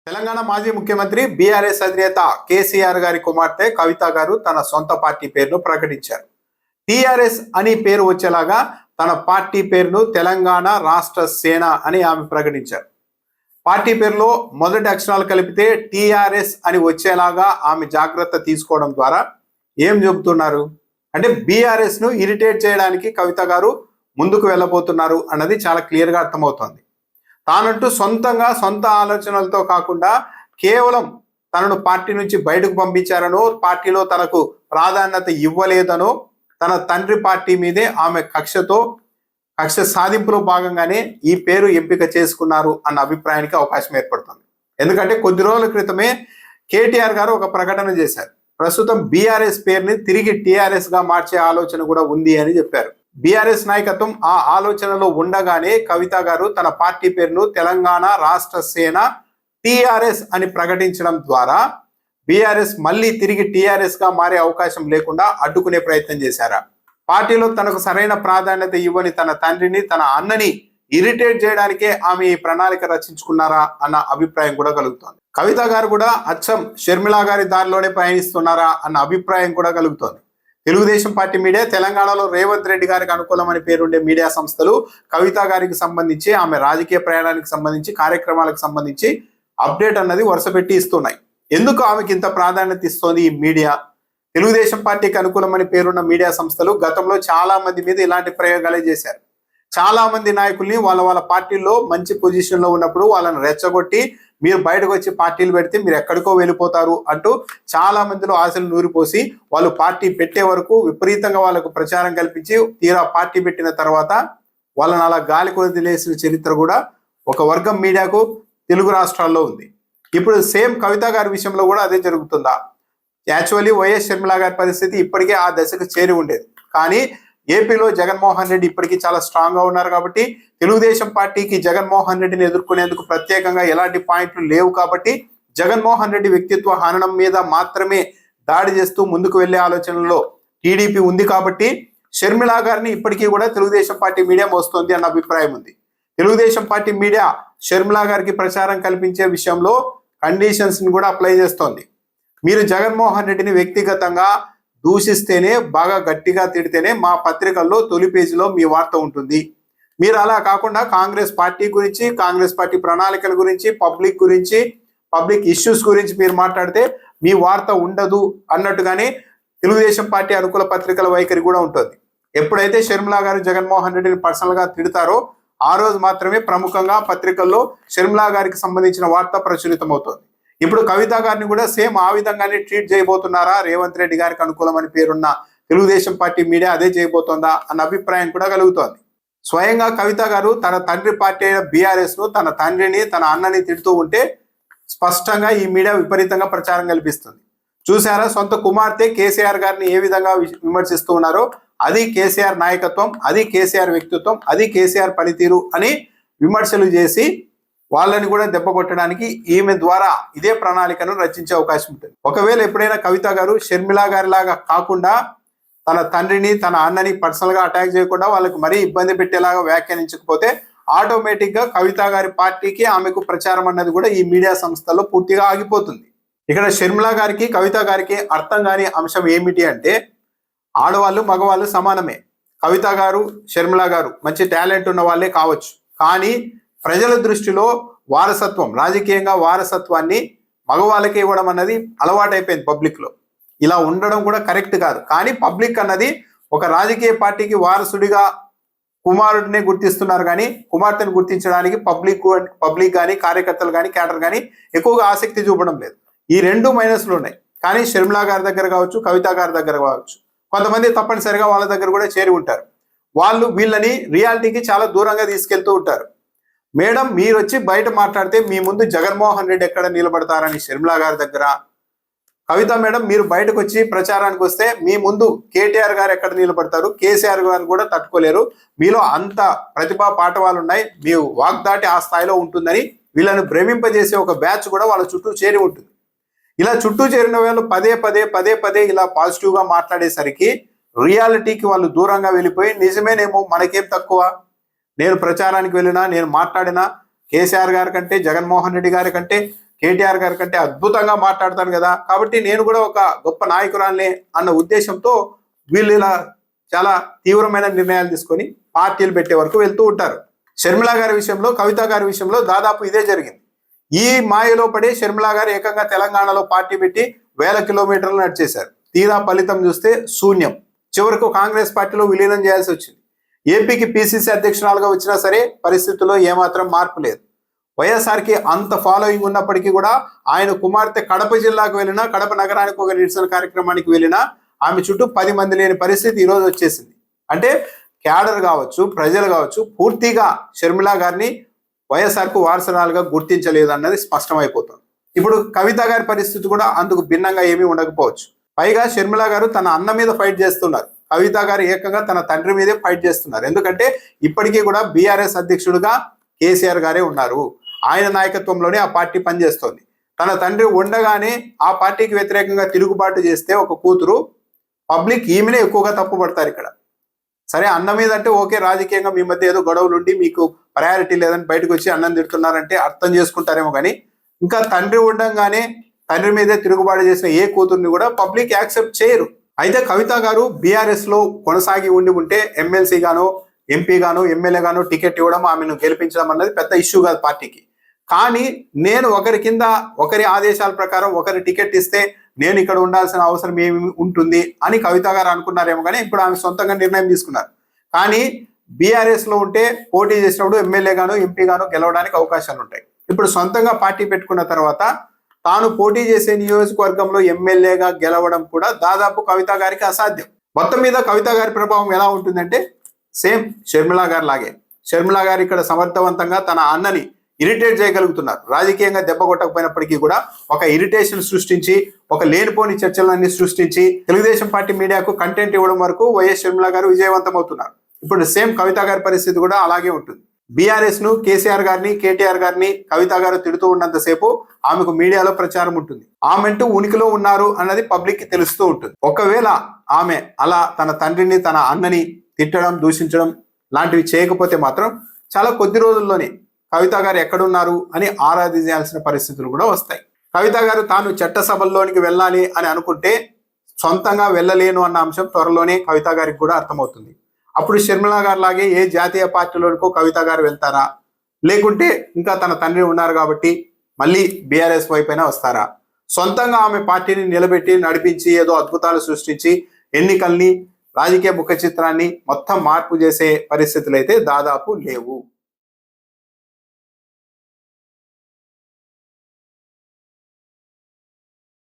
తెలంగాణ మాజీ ముఖ్యమంత్రి బీఆర్ఎస్ అధినేత కేసీఆర్ గారి కుమార్తె కవిత గారు తన సొంత పార్టీ పేరును ప్రకటించారు. టీఆర్ఎస్ అని పేరు వచ్చేలాగా తన పార్టీ పేరును తెలంగాణ రాష్ట్ర సేన అని ఆమె ప్రకటించారు. పార్టీ పేరులో మొదటి అక్షరాలు కలిపితే టీఆర్ఎస్ అని వచ్చేలాగా ఆమె జాగ్రత్త తీసుకోవడం ద్వారా ఏం చెబుతున్నారు అంటే బీఆర్ఎస్ ను ఇరిటేట్ చేయడానికి కవిత గారు ముందుకు వెళ్ళబోతున్నారు అన్నది చాలా క్లియర్గా అర్థమవుతోంది. తానంటూ సొంతంగా సొంత ఆలోచనలతో కాకుండా కేవలం తనను పార్టీ నుంచి బయటకు పంపించారనో, పార్టీలో తనకు ప్రాధాన్యత ఇవ్వలేదనో, తన తండ్రి పార్టీ మీదే ఆమె కక్ష సాధింపులో భాగంగానే ఈ పేరు ఎంపిక చేసుకున్నారు అన్న అభిప్రాయానికి అవకాశం ఏర్పడుతుంది. ఎందుకంటే కొద్ది రోజుల క్రితమే కేటీఆర్ గారు ఒక ప్రకటన చేశారు. ప్రస్తుతం బీఆర్ఎస్ పేరుని తిరిగి టీఆర్ఎస్ గా మార్చే ఆలోచన కూడా ఉంది అని చెప్పారు. బీఆర్ఎస్ నాయకత్వం ఆ ఆలోచనలో ఉండగానే కవిత గారు తన పార్టీ పేరును తెలంగాణ రాష్ట్ర సేన టీఆర్ఎస్ అని ప్రకటించడం ద్వారా బీఆర్ఎస్ మళ్ళీ తిరిగి టీఆర్ఎస్ గా మారే అవకాశం లేకుండా అడ్డుకునే ప్రయత్నం చేశారా? పార్టీలో తనకు సరైన ప్రాధాన్యత ఇవ్వని తన తండ్రిని, తన అన్నని ఇరిటేట్ చేయడానికే ఆమె ఈ ప్రణాళిక రచించుకున్నారా అన్న అభిప్రాయం కూడా కలుగుతోంది. కవిత గారు కూడా అచ్చం షర్మిలా గారి దారిలోనే పయనిస్తున్నారా అన్న అభిప్రాయం కూడా కలుగుతోంది. తెలుగుదేశం పార్టీ మీడియా తెలంగాణలో రేవంత్ రెడ్డి గారికి అనుకూలమని పేరుండే మీడియా సంస్థలు కవిత గారికి సంబంధించి, ఆమె రాజకీయ ప్రయాణానికి సంబంధించి, కార్యక్రమాలకు సంబంధించి అప్డేట్ అన్నది వరుసపెట్టి ఇస్తున్నాయి. ఎందుకు ఆమెకి ఇంత ప్రాధాన్యత ఇస్తోంది ఈ మీడియా? తెలుగుదేశం పార్టీకి అనుకూలమని పేరున్న మీడియా సంస్థలు గతంలో చాలా మంది మీద ఇలాంటి ప్రయోగాలే చేశారు. చాలా మంది నాయకుల్ని వాళ్ళ పార్టీల్లో మంచి పొజిషన్ లో ఉన్నప్పుడు వాళ్ళని రెచ్చగొట్టి మీరు బయటకు వచ్చి పార్టీలు పెడితే మీరు ఎక్కడికో వెళ్ళిపోతారు అంటూ చాలా మందిలో ఆశలు నూరిపోసి వాళ్ళు పార్టీ పెట్టే వరకు విపరీతంగా వాళ్ళకు ప్రచారం కల్పించి తీరా పార్టీ పెట్టిన తర్వాత వాళ్ళని అలా గాలి వదిలేసిన చరిత్ర కూడా ఒక వర్గం మీడియాకు తెలుగు రాష్ట్రాల్లో ఉంది. ఇప్పుడు సేమ్ కవిత గారి విషయంలో కూడా అదే జరుగుతుందా? యాక్చువల్లీ వైఎస్ షర్మిలా గారి పరిస్థితి ఇప్పటికే ఆ దశకు చేరి ఉండేది. కానీ ఏపీలో జగన్మోహన్ రెడ్డి ఇప్పటికీ చాలా స్ట్రాంగ్ గా ఉన్నారు కాబట్టి తెలుగుదేశం పార్టీకి జగన్మోహన్ రెడ్డిని ఎదుర్కొనేందుకు ప్రత్యేకంగా ఎలాంటి పాయింట్లు లేవు కాబట్టి జగన్మోహన్ రెడ్డి వ్యక్తిత్వ హననం మీద మాత్రమే దాడి చేస్తూ ముందుకు వెళ్లే ఆలోచనలో టీడీపీ ఉంది కాబట్టి షర్మిలా గారిని ఇప్పటికీ కూడా తెలుగుదేశం పార్టీ మీడియా మోస్తోంది అన్న అభిప్రాయం ఉంది. తెలుగుదేశం పార్టీ మీడియా షర్మిలా గారికి ప్రచారం కల్పించే విషయంలో కండిషన్స్ ని కూడా అప్లై చేస్తోంది. మీరు జగన్మోహన్ రెడ్డిని వ్యక్తిగతంగా దూషిస్తేనే, బాగా గట్టిగా తిడితేనే మా పత్రికల్లో తొలి పేజీలో మీ వార్త ఉంటుంది. మీరు అలా కాకుండా కాంగ్రెస్ పార్టీ గురించి, కాంగ్రెస్ పార్టీ ప్రణాళికల గురించి, పబ్లిక్ ఇష్యూస్ గురించి మీరు మాట్లాడితే మీ వార్త ఉండదు అన్నట్టుగానే తెలుగుదేశం పార్టీ అనుకూల పత్రికల వైఖరి కూడా ఉంటుంది. ఎప్పుడైతే షర్మిలా గారు జగన్మోహన్ రెడ్డిని పర్సనల్ గా తిడతారో ఆ రోజు మాత్రమే ప్రముఖంగా పత్రికల్లో షర్మిలా గారికి సంబంధించిన వార్త ప్రచురితమవుతోంది. ఇప్పుడు కవిత గారిని కూడా సేమ్ ఆ విధంగానే ట్రీట్ చేయబోతున్నారా? రేవంత్ రెడ్డి గారికి అనుకూలమని పేరున్న తెలుగుదేశం పార్టీ మీడియా అదే చేయబోతోందా అన్న అభిప్రాయం కూడా కలుగుతోంది. స్వయంగా కవిత గారు తన తండ్రి పార్టీ అయిన బీఆర్ఎస్ ను, తన తండ్రిని, తన అన్నని తిడుతూ ఉంటే స్పష్టంగా ఈ మీడియా విపరీతంగా ప్రచారం కల్పిస్తుంది. చూసారా, సొంత కుమార్తె కేసీఆర్ గారిని ఏ విధంగా విమర్శిస్తూ ఉన్నారో? అది కేసీఆర్ నాయకత్వం, అది కేసీఆర్ వ్యక్తిత్వం, అది కేసీఆర్ పనితీరు అని విమర్శలు చేసి వాళ్ళని కూడా దెబ్బ కొట్టడానికి ఈమె ద్వారా ఇదే ప్రణాళికను రచించే అవకాశం ఉంటుంది. ఒకవేళ ఎప్పుడైనా కవిత గారు షర్మిలా గారి లాగా కాకుండా తన తండ్రిని, తన అన్నని పర్సనల్ గా అటాక్ చేయకుండా వాళ్ళకి మరీ ఇబ్బంది పెట్టేలాగా వ్యాఖ్యానించకపోతే ఆటోమేటిక్ గా కవిత గారి పార్టీకి, ఆమెకు ప్రచారం అన్నది కూడా ఈ మీడియా సంస్థల్లో పూర్తిగా ఆగిపోతుంది. ఇక్కడ షర్మిలా గారికి, కవిత గారికి అర్థం కాని అంశం ఏమిటి అంటే, ఆడవాళ్ళు మగవాళ్ళు సమానమే. కవిత గారు, షర్మిలా గారు మంచి టాలెంట్ ఉన్న వాళ్ళే కావచ్చు. కానీ ప్రజల దృష్టిలో వారసత్వం, రాజకీయంగా వారసత్వాన్ని మగవాళ్ళకి ఇవ్వడం అన్నది అలవాటైపోయింది పబ్లిక్ లో. ఇలా ఉండడం కూడా కరెక్ట్ కాదు. కానీ పబ్లిక్ అన్నది ఒక రాజకీయ పార్టీకి వారసుడిగా కుమారుడినే గుర్తిస్తున్నారు కానీ కుమార్తెను గుర్తించడానికి పబ్లిక్ కానీ, కార్యకర్తలు కానీ, క్యాడర్ కానీ ఎక్కువగా ఆసక్తి చూపడం లేదు. ఈ రెండు మైనస్లు ఉన్నాయి. కానీ షర్మిలా గారి దగ్గర కావచ్చు, కవిత గారి దగ్గర కావచ్చు, కొంతమంది తప్పనిసరిగా వాళ్ళ దగ్గర కూడా చేరి ఉంటారు. వాళ్ళు వీళ్ళని రియాలిటీకి చాలా దూరంగా తీసుకెళ్తూ ఉంటారు. మేడం, మీరు వచ్చి బయట మాట్లాడితే మీ ముందు జగన్మోహన్ రెడ్డి ఎక్కడ నిలబడతారని షర్మిలా గారి దగ్గర, కవిత మేడం మీరు బయటకు వచ్చి ప్రచారానికి వస్తే మీ ముందు కేటీఆర్ గారు ఎక్కడ నిలబడతారు, కేసీఆర్ గారు కూడా తట్టుకోలేరు, మీలో అంత ప్రతిభా పాఠవాలు ఉన్నాయి, మీ వాగ్దాటి ఆ స్థాయిలో ఉంటుందని వీళ్ళని భ్రమింపజేసే ఒక బ్యాచ్ కూడా వాళ్ళ చుట్టూ చేరి ఉంటుంది. ఇలా చుట్టూ చేరిన వాళ్ళు పదే పదే ఇలా పాజిటివ్ గా మాట్లాడేసరికి రియాలిటీకి వాళ్ళు దూరంగా వెళ్ళిపోయి నిజమేనేమో, మనకేం తక్కువ, నేను ప్రచారానికి వెళ్ళినా, నేను మాట్లాడినా కేసీఆర్ గారి కంటే, జగన్మోహన్ రెడ్డి గారి కంటే కేటీఆర్ గారి కంటే అద్భుతంగా మాట్లాడతాను కదా, కాబట్టి నేను కూడా ఒక గొప్ప నాయకురాలనే అన్న ఉద్దేశంతో వీళ్ళు ఇలా చాలా తీవ్రమైన నిర్ణయాలు తీసుకొని పార్టీలు పెట్టే వరకు వెళ్తూ ఉంటారు. షర్మిల గారి విషయంలో, కవిత గారి విషయంలో దాదాపు ఇదే జరిగింది. ఈ మాయలో పడి షర్మిల గారు ఏకంగా తెలంగాణలో పార్టీ పెట్టి 1000 కిలోమీటర్లు నడిచేశారు. తీరా ఫలితం చూస్తే శూన్యం. చివరకు కాంగ్రెస్ పార్టీలో విలీనం చేయాల్సి వచ్చింది. ఏపీకి పిసిసి అధ్యక్షురాలుగా వచ్చినా సరే పరిస్థితుల్లో ఏమాత్రం మార్పు లేదు. వైఎస్ఆర్కి అంత ఫాలోయింగ్ ఉన్నప్పటికీ కూడా ఆయన కుమార్తె కడప జిల్లాకు వెళ్ళినా, కడప నగరానికి ఒక నిరసన కార్యక్రమానికి వెళ్ళినా ఆమె చుట్టూ 10 మంది లేని పరిస్థితి ఈరోజు వచ్చేసింది. అంటే క్యాడర్ కావచ్చు, ప్రజలు కావచ్చు, పూర్తిగా షర్మిల గారిని వైఎస్ఆర్కు వారసురాలుగా గుర్తించలేదు అన్నది స్పష్టమైపోతుంది. ఇప్పుడు కవిత గారి పరిస్థితి కూడా అందుకు భిన్నంగా ఏమీ ఉండకపోవచ్చు. పైగా షర్మిల గారు తన అన్న మీద ఫైట్ చేస్తున్నారు. కవిత గారు ఏకంగా తన తండ్రి మీదే ఫైట్ చేస్తున్నారు. ఎందుకంటే ఇప్పటికీ కూడా బీఆర్ఎస్ అధ్యక్షుడుగా కేసీఆర్ గారే ఉన్నారు. ఆయన నాయకత్వంలోనే ఆ పార్టీ పనిచేస్తోంది. తన తండ్రి ఉండగానే ఆ పార్టీకి వ్యతిరేకంగా తిరుగుబాటు చేస్తే ఒక కూతురు, పబ్లిక్ ఈమెనే ఎక్కువగా తప్పుపడతారు ఇక్కడ. సరే అన్న మీద అంటే ఓకే, రాజకీయంగా మీ మధ్య ఏదో గొడవలు ఉండి మీకు ప్రయారిటీ లేదని బయటకు వచ్చి అన్నం తిడుతున్నారంటే అర్థం చేసుకుంటారేమో, కానీ ఇంకా తండ్రి ఉండగానే తండ్రి మీదే తిరుగుబాటు చేసిన ఏ కూతుర్ని కూడా పబ్లిక్ యాక్సెప్ట్ చేయరు. అయితే కవిత గారు బీఆర్ఎస్ లో కొనసాగి ఉంటే ఎమ్మెల్సీ గానో, ఎంపీ గానో, ఎమ్మెల్యే గానో టికెట్ ఇవ్వడం, ఆమెను గెలిపించడం అన్నది పెద్ద ఇష్యూ కాదు పార్టీకి. కానీ నేను ఒకరి కింద, ఒకరి ఆదేశాల ప్రకారం ఒకరి టికెట్ ఇస్తే నేను ఇక్కడ ఉండాల్సిన అవసరం ఏమి ఉంటుంది అని కవిత గారు అనుకున్నారేమో, కానీ ఇప్పుడు ఆమె సొంతంగా నిర్ణయం తీసుకున్నారు. కానీ బీఆర్ఎస్ లో ఉంటే పోటీ చేసినప్పుడు ఎమ్మెల్యే గాను, ఎంపీ గాను గెలవడానికి అవకాశాలు ఉంటాయి. ఇప్పుడు సొంతంగా పార్టీ పెట్టుకున్న తర్వాత తాను పోటీ చేసే నియోజకవర్గంలో ఎమ్మెల్యేగా గెలవడం కూడా దాదాపు కవిత గారికి అసాధ్యం. మొత్తం మీద కవిత గారి ప్రభావం ఎలా ఉంటుందంటే సేమ్ షర్మిల గారి లాగే. షర్మిల గారు ఇక్కడ సమర్థవంతంగా తన అన్నని ఇరిటేట్ చేయగలుగుతున్నారు. రాజకీయంగా దెబ్బ కొట్టకపోయినప్పటికీ కూడా ఒక ఇరిటేషన్ సృష్టించి, ఒక లేనిపోని చర్చలన్నీ సృష్టించి తెలుగుదేశం పార్టీ మీడియాకు కంటెంట్ ఇవ్వడం వరకు వైఎస్ షర్మిల గారు విజయవంతం అవుతున్నారు. ఇప్పుడు సేమ్ కవిత గారి పరిస్థితి కూడా అలాగే ఉంటుంది. బీఆర్ఎస్ ను, కేసీఆర్ గారిని, కేటీఆర్ గారిని కవిత గారు తిడుతూ ఉన్నంతసేపు ఆమెకు మీడియాలో ప్రచారం ఉంటుంది. ఆమెంటూ ఉనికిలో ఉన్నారు అన్నది పబ్లిక్ కి తెలుస్తూ ఉంటుంది. ఒకవేళ ఆమె అలా తన తండ్రిని, తన అన్నని తిట్టడం, దూషించడం లాంటివి చేయకపోతే మాత్రం చాలా కొద్ది రోజుల్లోనే కవిత గారు ఎక్కడున్నారు అని ఆరాధించాల్సిన పరిస్థితులు కూడా వస్తాయి. కవిత గారు తాను చట్టసభల్లోనికి వెళ్ళాలి అని అనుకుంటే సొంతంగా వెళ్ళలేను అన్న అంశం త్వరలోనే కవిత గారికి కూడా అర్థమవుతుంది. అప్పుడు షర్మిల గారు లాగే ఏ జాతీయ పార్టీలోనికో కవిత గారు వెళ్తారా, లేకుంటే ఇంకా తన తండ్రి ఉన్నారు కాబట్టి మళ్ళీ బీఆర్ఎస్ వైపైనా వస్తారా? సొంతంగా ఆమె పార్టీని నిలబెట్టి నడిపించి ఏదో అద్భుతాలు సృష్టించి ఎన్నికల్ని, రాజకీయ ముఖ చిత్రాన్ని మొత్తం మార్పు చేసే పరిస్థితులు అయితే దాదాపు లేవు.